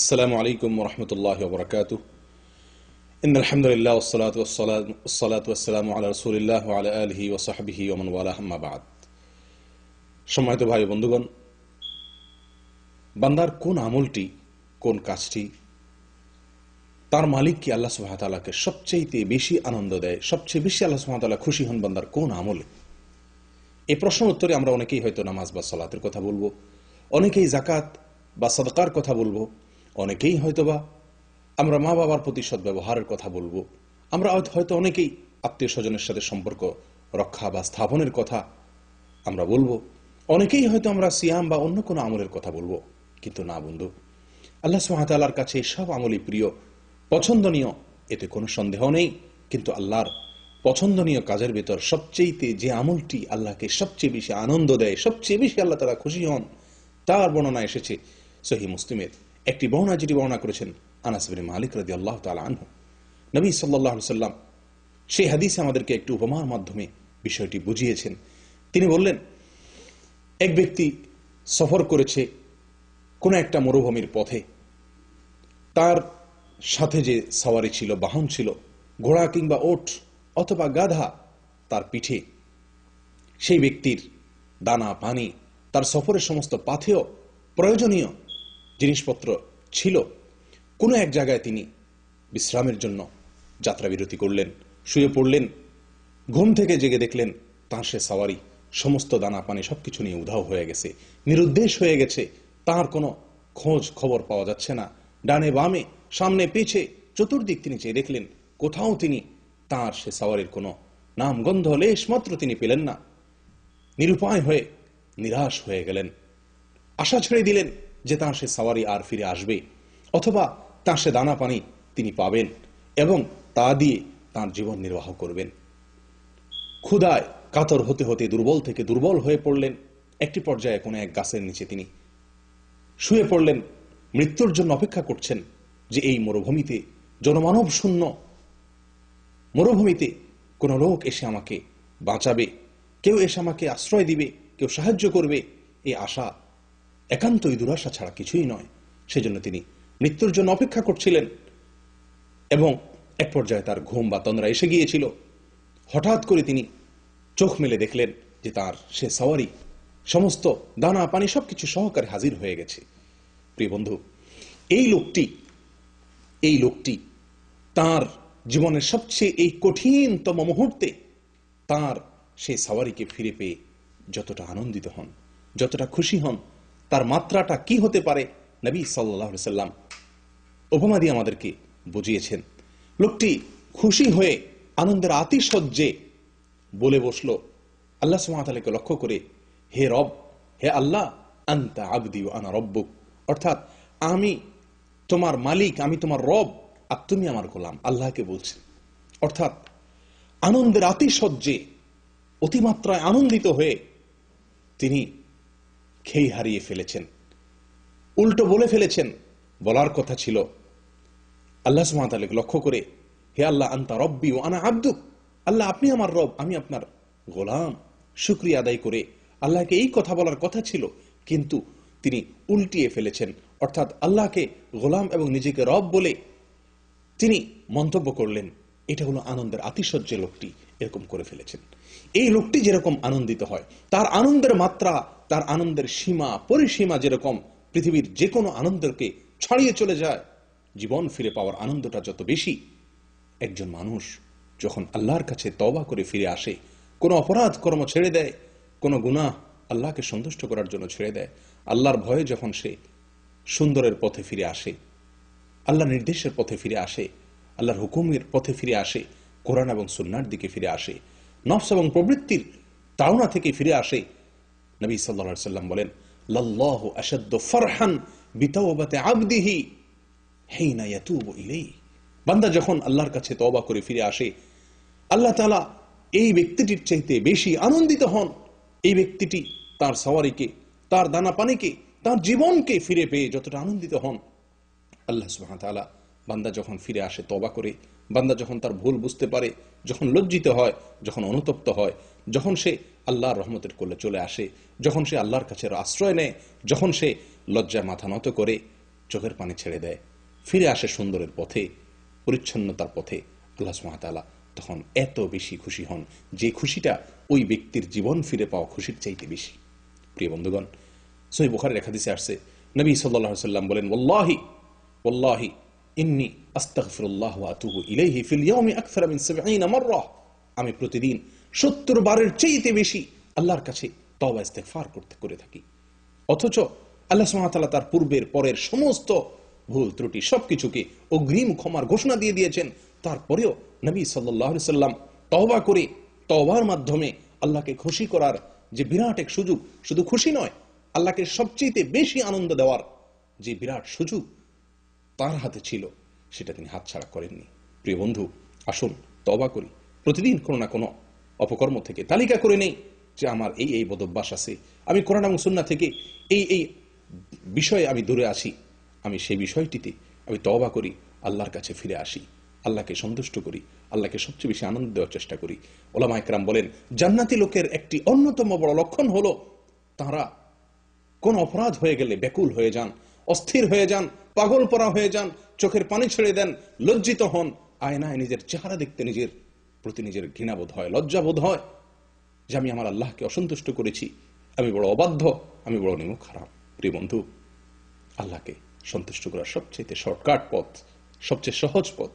السلام عليكم ورحمة الله وبركاته. إن الحمد لله والصلاة والسلام على رسول الله وعلى آله وصحبه ومن والاه أما بعد. সম্মানিত ভাই বন্ধুগণ, বান্দার কোন আমলটি, কোন কাজটি তার মালিক কি আল্লাহ সুবহানাহু ওয়া তাআলাকে সবচেয়ে বেশি আনন্দ দেয়, সবচেয়ে বেশি আল্লাহ সুবহানাহু ওয়া তাআলা খুশি হন বান্দার কোন আমলে? এই প্রশ্নের উত্তরে আমরা অনেকেই হয়তো নামাজ বা সালাতের কথা বলবো, অনেকেই যাকাত বা সাদকার কথা বলবো, অনেকেই হয়তোবা আমরা মা বাবার প্রতি সদ্ব্যবহারের কথা বলবো, আমরা হয়তো অনেকেই আত্মীয় স্বজনের সাথে সম্পর্ক রক্ষা বা স্থাপনের কথা আমরা বলবো, অনেকেই হয়তো আমরা সিয়াম বা অন্য কোনো আমলের কথা বলবো। কিন্তু না বন্ধু, আল্লাহ সুবহানাহু ওয়া তাআলার কাছে সব আমলই প্রিয়, পছন্দনীয়, এতে কোনো সন্দেহ নেই। কিন্তু আল্লাহর পছন্দনীয় কাজের ভিতর সবচেয়ে যে আমলটি আল্লাহকে সবচেয়ে বেশি আনন্দ দেয়, সবচেয়ে বেশি আল্লাহ তাআলা খুশি হন, তার বর্ণনা এসেছে সহিহ মুসলিমের একটি বর্ণনা, যেটি বর্ণনা করেছেন আনাস বিন মালিক রাদিয়াল্লাহু তাআলা আনহু। নবী সাল্লাল্লাহু আলাইহি সাল্লাম সেই হাদিসে আমাদেরকে একটি উপমার মাধ্যমে বিষয়টি বুঝিয়েছেন। তিনি বললেন, এক ব্যক্তি সফর করেছে কোন একটা মরুভূমির পথে, তার সাথে যে সওয়ারি ছিল, বাহন ছিল, ঘোড়া কিংবা ওট অথবা গাধা তার পিঠে, সেই ব্যক্তির দানা পানি, তার সফরের সমস্ত পাথেয় প্রয়োজনীয় জিনিসপত্র ছিল। কোনো এক জায়গায় তিনি বিশ্রামের জন্য যাত্রা বিরতি করলেন, শুয়ে পড়লেন। ঘুম থেকে জেগে দেখলেন তাঁর সে সওয়ারি সমস্ত দানা পানি সবকিছু নিয়ে উধাও হয়ে গেছে, নিরুদ্দেশ হয়ে গেছে। তার কোনো খোঁজ খবর পাওয়া যাচ্ছে না। ডানে বামে, সামনে পিছে, চতুর্দিক তিনি চেয়ে দেখলেন, কোথাও তিনি তাঁর সে সওয়ারির কোনো নাম গন্ধ লেশ মাত্র তিনি পেলেন না। নিরুপায় হয়ে নিরাশ হয়ে গেলেন। আশা ছেড়ে দিলেন যে তাঁর সে সওয়ারি আর ফিরে আসবে, অথবা তাঁর সে দানা পানি তিনি পাবেন এবং তা দিয়ে তাঁর জীবন নির্বাহ করবেন। ক্ষুধায় কাতর হতে হতে দুর্বল থেকে দুর্বল হয়ে পড়লেন। একটি পর্যায়ে কোনো এক গাছের নিচে তিনি শুয়ে পড়লেন, মৃত্যুর জন্য অপেক্ষা করছেন যে এই মরুভূমিতে, জনমানব শূন্য মরুভূমিতে কোনো লোক এসে আমাকে বাঁচাবে, কেউ এসে আমাকে আশ্রয় দিবে, কেউ সাহায্য করবে। এই আশা একান্তই দুরাশা ছাড়া কিছুই নয়। সেজন্য তিনি মৃত্যুর জন্য অপেক্ষা করছিলেন এবং এক পর্যায়ে তার ঘুম বা তন্দ্রা এসে গিয়েছিল। হঠাৎ করে তিনি চোখ মেলে দেখলেন যে তার সে সওয়ারি সমস্ত দানা পানি সবকিছু সহকারে হাজির হয়ে গেছে। প্রিয় বন্ধু, এই লোকটি তার জীবনের সবচেয়ে এই কঠিনতম মুহূর্তে তার সেই সওয়ারিকে ফিরে পেয়ে যতটা আনন্দিত হন, যতটা খুশি হন, তার মাত্রাটা কি হতে পারে নবী সাল্লাল্লাহু আলাইহি সাল্লাম উপমা দিয়ে আমাদেরকে বুঝিয়েছেন। লোকটি খুশি হয়ে আনন্দের আতিশয্যে বলে বসলো আল্লাহ সুবহানাহু ওয়া তাআলাকে লক্ষ্য করে, হে রব, হে আল্লাহ, আনতা আবদি ওয়া আনা রব্বুক, অর্থাৎ আমি তোমার মালিক, আমি তোমার রব, আর তুমি আমার গোলাম। আল্লাহকে বলছেন, অর্থাৎ আনন্দের আতিশয্যে অতিমাত্রায় আনন্দিত হয়ে তিনি খেই হারিয়ে ফেলেছেন, উল্টো বলে ফেলেছেন। বলার কথা ছিল আল্লাহ সুবহানাহু ওয়া তাআলাকে লক্ষ্য করে, হে আল্লাহ, আনতা রব্বি ওয়া আনা আবদুক, আল্লাহ আপনি আমার রব, আমি আপনার গোলাম। শুকরিয়া আদায় করে আল্লাহকে এই কথা বলার কথা ছিল, কিন্তু তিনি উল্টিয়ে ফেলেছেন। অর্থাৎ আল্লাহকে গোলাম এবং নিজেকে রব বলে তিনি মন্তব্য করলেন। এটা হলো আনন্দের আতিশয্যে লোকটি এরকম করে ফেলেছেন। এই লোকটি যেরকম আনন্দিত হয়, তার আনন্দের মাত্রা, তার আনন্দের সীমা পরিসীমা যেরকম পৃথিবীর যে কোনো আনন্দকে ছাড়িয়ে চলে যায়, জীবন ফিরে পাওয়ার আনন্দটা যত বেশি। একজন মানুষ যখন আল্লাহর কাছে তওবা করে ফিরে আসে, কোনো অপরাধ কর্ম ছেড়ে দেয়, কোনো গুনাহ আল্লাহকে সন্তুষ্ট করার জন্য ছেড়ে দেয়, আল্লাহর ভয়ে যখন সে সুন্দরের পথে ফিরে আসে, আল্লাহর নির্দেশের পথে ফিরে আসে, আল্লাহর হুকুমের পথে ফিরে আসে, কোরআন এবং সুন্নাহর দিকে ফিরে আসে, নফস এবং প্রবৃত্তির তাড়না থেকে ফিরে আসে, নবী সাল্লাল্লাহু আলাইহি সাল্লাম বলেন, লাল্লাহু আশাদ্দু ফারহান বিতাওবাতি আবদিহি হিনা ইয়াতুবু ইলাইহি। বান্দা যখন আল্লাহর কাছে তওবা করে ফিরে আসে, আল্লাহ তাআলা এই ব্যক্তিটির চাইতে বেশি আনন্দিত হন। এই ব্যক্তিটি তার সওয়ারিকে, তার দানা পানিকে, তার জীবনকে ফিরে পেয়ে যতটা আনন্দিত হন, আল্লাহ সুবহানাহু ওয়া তাআলা বান্দা যখন ফিরে আসে তওবা করে, বান্দা যখন তার ভুল বুঝতে পারে, যখন লজ্জিত হয়, যখন অনুতপ্ত হয়, যখন সে আল্লাহর রহমতের কোলে চলে আসে, যখন সে আল্লাহর কাছে আশ্রয় নেয়, যখন সে লজ্জায় মাথা নত করে, চোখের পানি ছেড়ে দেয়, ফিরে আসে সুন্দরের পথে, পরিচ্ছন্নতার পথে, আল্লাহ সুবহানাহু ওয়া তাআলা তখন এত বেশি খুশি হন যে খুশিটা ওই ব্যক্তির জীবন ফিরে পাওয়া খুশির চাইতে বেশি। প্রিয় বন্ধুগণ, সহিহ বুখারীর এক হাদিসে আসছে, নবী সাল্লাল্লাহু আলাইহি ওয়াসাল্লাম বলেন, ওয়াল্লাহি ওয়াল্লাহি ইন্নী আস্তাগফিরুল্লাহ ওয়া আতুবু ইলাইহি ফিল ইয়াউমি আকসারা মিন ৭০ মাররা, আমি প্রতিদিন ৭০ বারের চাইতে বেশি আল্লাহর কাছে তওবা ইস্তেগফার করে থাকি। অথচ আল্লাহ সুবহানাহু ওয়া তাআলা তার পূর্বের পরের সমস্ত ভুল ত্রুটি সবকিছুকে অগ্রিম ক্ষমার ঘোষণা দিয়ে দিয়েছেন। তারপরেও নবী সাল্লাল্লাহু আলাইহি সাল্লাম তওবা করে, তওবার মাধ্যমে আল্লাহকে খুশি করার যে বিরাট এক সুযোগ, শুধু খুশি নয়, আল্লাহকে সবচেয়ে বেশি আনন্দ দেওয়ার যে বিরাট সুযোগ তার হাতে ছিল, সেটা তিনি হাতছাড়া করেননি। প্রিয় বন্ধু, আসুন তওবা করি, প্রতিদিন কোনো না কোনো অপকর্ম থেকে তালিকা করে নেই যে আমার এই এই বদভ্যাস আছে, আমি কোরআন এবং সুন্নাহ থেকে এই এই বিষয়ে আমি দূরে আসি, আমি সেই বিষয়টিতে আমি তওবা করি, আল্লাহর কাছে ফিরে আসি, আল্লাহকে সন্তুষ্ট করি, আল্লাহকে সবচেয়ে বেশি আনন্দ দেওয়ার চেষ্টা করি। উলামায়ে কেরাম বলেন, জান্নাতি লোকের একটি অন্যতম বড় লক্ষণ হলো তারা কোন অপরাধ হয়ে গেলে ব্যাকুল হয়ে যান, অস্থির হয়ে যান, পাগল পরা হয়ে যান, চোখের পানি ছেড়ে দেন, লজ্জিত হন, আয়নায় নিজের চেহারা দেখতে নিজের প্রতি নিজের ঘৃণাবোধ হয়, লজ্জাবোধ হয় যে আমি আমার আল্লাহকে অসন্তুষ্ট করেছি, আমি বড় অবাধ্য, আমি বড় নিমুখ হারাম। প্রিয় বন্ধু, আল্লাহকে সন্তুষ্ট করার সবচেয়ে শর্টকাট পথ, সবচেয়ে সহজ পথ,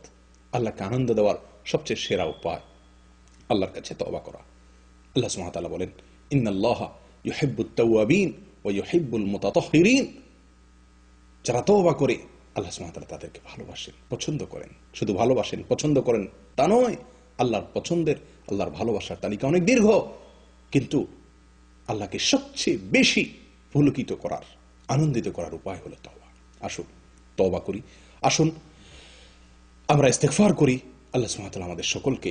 আল্লাহকে আনন্দ দেওয়ার সবচেয়ে সেরা উপায় আল্লাহর কাছে তওবা করা। আল্লাহ সুবহানাহু ওয়া তাআলা বলেন, ইন্নাল্লাহা ইউহিব্বুত তাওয়াবিন ওয়া ইউহিব্বুল মুতাতাহহিরিন, যারা তওবা করে আল্লাহ সুবহানাহু ওয়া তাআলা তাদেরকে ভালোবাসেন, পছন্দ করেন। শুধু ভালোবাসেন, পছন্দ করেন তা নয়, আল্লাহর পছন্দের, আল্লাহর ভালোবাসার তালিকা অনেক দীর্ঘ, কিন্তু আল্লাহকে সবচেয়ে বেশি পুলকিত করার, আনন্দিত করার উপায় হলো তওবা। আসুন তওবা করি, আসুন আমরা ইস্তেগফার করি। আল্লাহ সুবহানাহু ওয়া তাআলা আমাদের সকলকে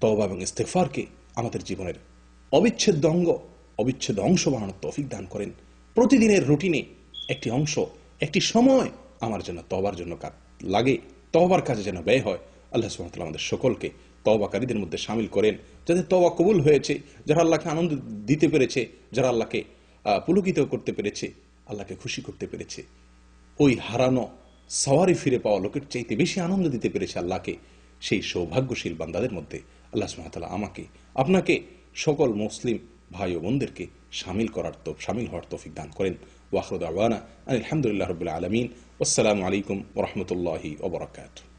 তওবা এবং ইস্তেগফারকে আমাদের জীবনের অবিচ্ছেদ্য অঙ্গ, অবিচ্ছেদ্য অংশ বানানোর তৌফিক দান করেন। প্রতিদিনের রুটিনে একটি অংশ, একটি সময় আমার জন্য তওবার জন্য লাগে, তওবার কাজে যেন ব্যয় হয়। আল্লাহ সুবহানাহু ওয়া তাআলা আমাদের সকলকে তওবাকারীদের মধ্যে শামিল করেন, যাদের তওবা কবুল হয়েছে, যারা আল্লাহকে আনন্দ দিতে পেরেছে, যারা আল্লাহকে পুলকিত করতে পেরেছে, আল্লাহকে খুশি করতে পেরেছে, ওই হারানো সওয়ারি ফিরে পাওয়া লোকের চাইতে বেশি আনন্দ দিতে পেরেছে আল্লাহকে, সেই সৌভাগ্যশীল বান্দাদের মধ্যে আল্লাহ সুবহানাহু ওয়া তাআলা আমাকে, আপনাকে, সকল মুসলিম ভাই ও বোনদেরকে শামিল হওয়ার তৌফিক দান করেন। ওয়া আখিরু দাওয়ানা আলহামদুলিল্লাহি রাব্বিল আলামিন। আসসালামু আলাইকুম ওয়া রাহমাতুল্লাহি ওয়া বারাকাতুহু।